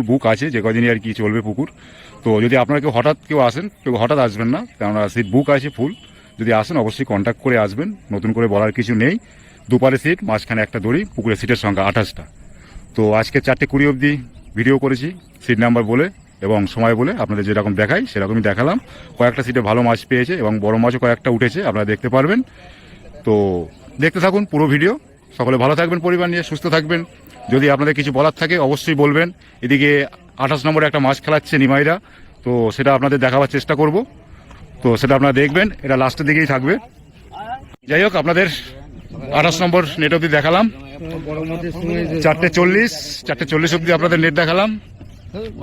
বুক আছে, যে কদিনই আর কি চলবে পুকুর। তো যদি আপনারা কেউ আসেন, কেউ হঠাৎ আসবেন না, কেননা সিট বুক আছে ফুল। যদি আসেন অবশ্যই কন্ট্যাক্ট করে আসবেন, নতুন করে বলার কিছু নেই। দুপারে সিট, মাঝখানে একটা দড়ি, পুকুরের সিটের সংখ্যা 28টা। তো আজকে 4:20 অবধি ভিডিও করেছি সিট নাম্বার বলে এবং সময় বলে, আপনাদের যেরকম দেখাই সেরকমই দেখালাম। কয়েকটা সিটে ভালো মাছ পেয়েছে এবং বড় মাছও কয়েকটা উঠেছে, আপনারা দেখতে পারবেন। তো দেখতে থাকুন পুরো ভিডিও। সকলে ভালো থাকবেন, পরিবার নিয়ে সুস্থ থাকবেন। যদি আপনাদের কিছু বলার থাকে অবশ্যই বলবেন। এদিকে 28 নম্বরে একটা মাছ খেলাচ্ছে নিমাইরা, তো সেটা আপনাদের দেখাবার চেষ্টা করব। তো সেটা আপনারা দেখবেন, এটা লাস্টের দিকেই থাকবে। যাই হোক, আপনাদের 28 নম্বর নেট অবধি দেখালাম। 4:40 অবধি আপনাদের নেট দেখালাম।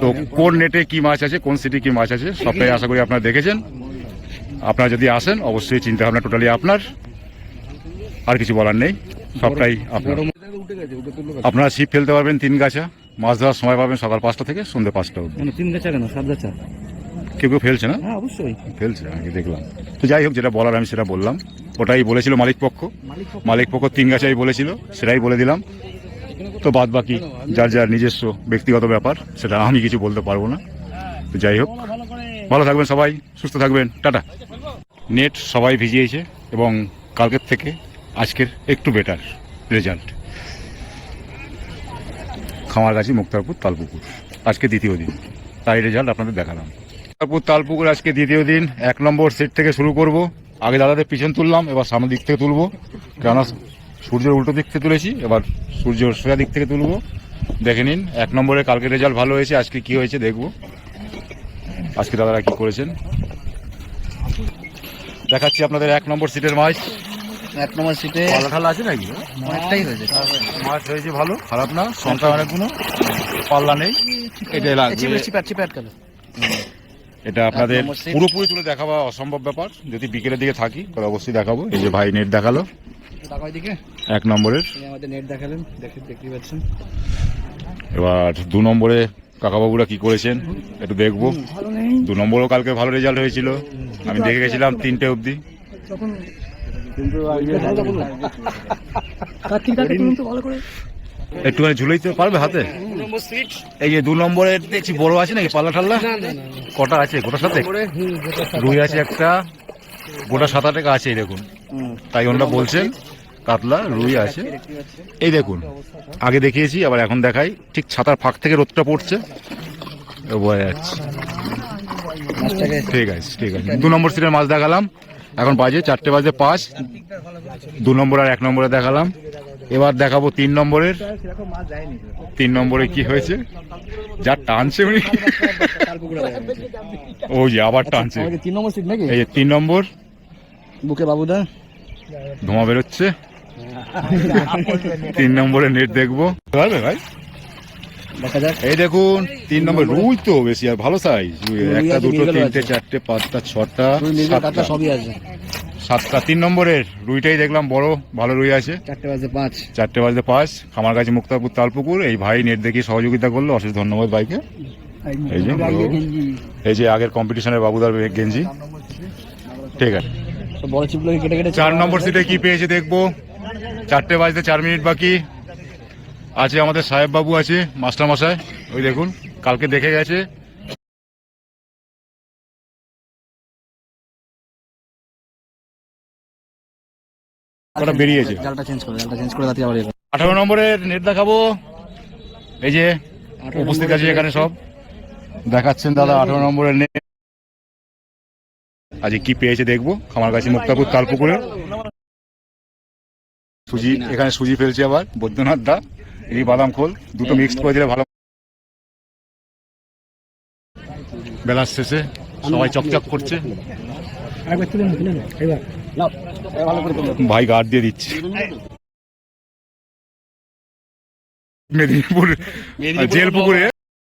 তো কোন নেটে কি মাছ আছে, কোন সিটে কি মাছ আছে, সবটাই আশা করি আপনারা দেখেছেন। আপনারা যদি আসেন অবশ্যই চিন্তা ভাবনা টোটালি আপনার, আর কিছু বলার নেই, সবটাই আপনার। আপনারা ছিপ ফেলতে পারবেন 3 গাছা, মাছ ধরার সময় পাবেন সকাল 5টা থেকে সন্ধ্যে 5টা অবধি। 3 গাছা কেন, 7 গাছা? কেউ ফেলছে না? হ্যাঁ অবশ্যই ফেলছে, আমি দেখলাম। তো যাই হোক, যেটা বলার আমি সেটা বললাম। ওটাই বলেছিল মালিক পক্ষ 3 গাছাই বলেছিল, সেটাই বলে দিলাম। তো বাদ বাকি যার যার নিজস্ব ব্যক্তিগত ব্যাপার, সেটা আমি কিছু বলতে পারবো না। তো যাই হোক, ভালো থাকবেন সবাই, সুস্থ থাকবেন, টাটা। নেট সবাই ভিজিয়েছে এবং কালকের থেকে আজকের একটু বেটার রেজাল্ট। খামারগাছি, মুক্তারপুর, তালপুকুর আজকে দ্বিতীয় দিন, তাই রেজাল্ট আপনাদের দেখালাম। মুক্তারপুর, তালপুকুর আজকে দ্বিতীয় দিন। 1 নম্বর সেট থেকে শুরু করব। আগে দাদাদের পিছন তুললাম, এবার সামনের দিক থেকে তুলবো, কেননা সূর্যের উল্টো দিক থেকে তুলেছি, এবার সূর্যের সোজা দিক থেকে তুলবো। দেখে নিন 1 নম্বরে কালকে রেজাল্ট ভালো হয়েছে, আজকে কি হয়েছে দেখবো। আজকে দাদারা কি করেছেন দেখাচ্ছি আপনাদের। 1 নম্বর সিটের মাছ। 1 নম্বর সিটে পাল্লা আছে নাকি? অনেকটাই হয়েছে, মাছ হয়েছে ভালো, খারাপ না, সংখ্যা অনেকগুলো, পাল্লা নেই। এটাই লাগবে, এটা আপনাদের পুরোপুরি তুলে দেখাবা অসম্ভব ব্যাপার। যদি বিকেলের দিকে থাকি তাহলে অবশ্যই দেখাবো। এই যে ভাই নেট দেখালো 1 নম্বরের, নেট দেখালেন, দেখতে পাচ্ছেন। এবার 2 নম্বরে কাকাবাবুরা কি করেছেন একটু দেখবো। 2 নম্বরও কালকে ভালো রেজাল্ট হয়েছিল, আমি দেখে গেছিলাম 3টে অবধি। একটুখানি ঝুলাইতে পারবে হাতে? এই যে 2 নম্বরের দেখছি বড় আছে নাকি পাল্লা ঠাল্লা? কটা আছে? গোটা 7 রুই আছে একটা, গোটা 7-8 আছে এই দেখুন। তাই ওনারা বলছেন কাতলা রুই আছে। এই দেখুন, আগে দেখিয়েছি আবার এখন দেখাই। ঠিক ছাতার ফাঁক থেকে রোদটা পড়ছে, বোঝা যাচ্ছে। ঠিক আছে, ঠিক আছে। 2 নম্বর সিটের মাছ দেখালাম, এখন বাজে 4:05। 2 নম্বর আর 1 নম্বরে দেখালাম। এবার দেখাবো 3 নম্বরের। 3 নম্বরে কি হয়েছে, যা টানছে উনি, ওই যে আবার টানছে। 3 নম্বর সিট নাকি? এই যে 3 নম্বর বুকে বাবুদা ধোঁয়া বেরোচ্ছে। 3 নম্বরে নেট দেখবো, পারবে ভাই? দেখা যাক। এই দেখুন 3 নম্বর রুই, তো বেশি আর ভালো সাইজ। 1টা 2টো 3টে 4টে 5টা 6টা 7টা, সবই আছে 7টা। 3 নম্বরের রুইটাই দেখলাম বড়, ভালো রুই আছে। 4:05 4:05 খামারগাছি, মুক্তারপুর, তালপুকুর। এই ভাই নেট দেখিয়ে সহযোগিতা করলো, অশেষ ধন্যবাদ ভাইকে। এই যে আগের কম্পিটিশনের বাবুদার গেঞ্জি, ঠিক আছে। 4 নম্বর সিটে কি পেয়েছে দেখবো। 4:04 বাকি আছে। আমাদের সাহেব বাবু আছে, মাস্টার মশাই, ওই দেখুন কালকে দেখে গেছে। ওটা বেরিয়েছে। 18 নম্বরের নেট দেখাবো। এই যে উপস্থিত আছে এখানে সব, দেখাচ্ছেন দাদা 18 নম্বরের নেট। আজ কি পেয়েছে দেখবো। খামারগাছি, মুক্তারপুর, তালপুকুরে সুজি, এখানে সুজি ফেলছে আবার বৈদ্যনাথ দা। এই বাদাম খোল দুটো মিক্সড করে দিলে ভালো। বেলার শেষে সবাই চকচক করছে, ভাই গার্ড দিয়ে দিচ্ছে। মেদিনীপুর জেল পুকুরে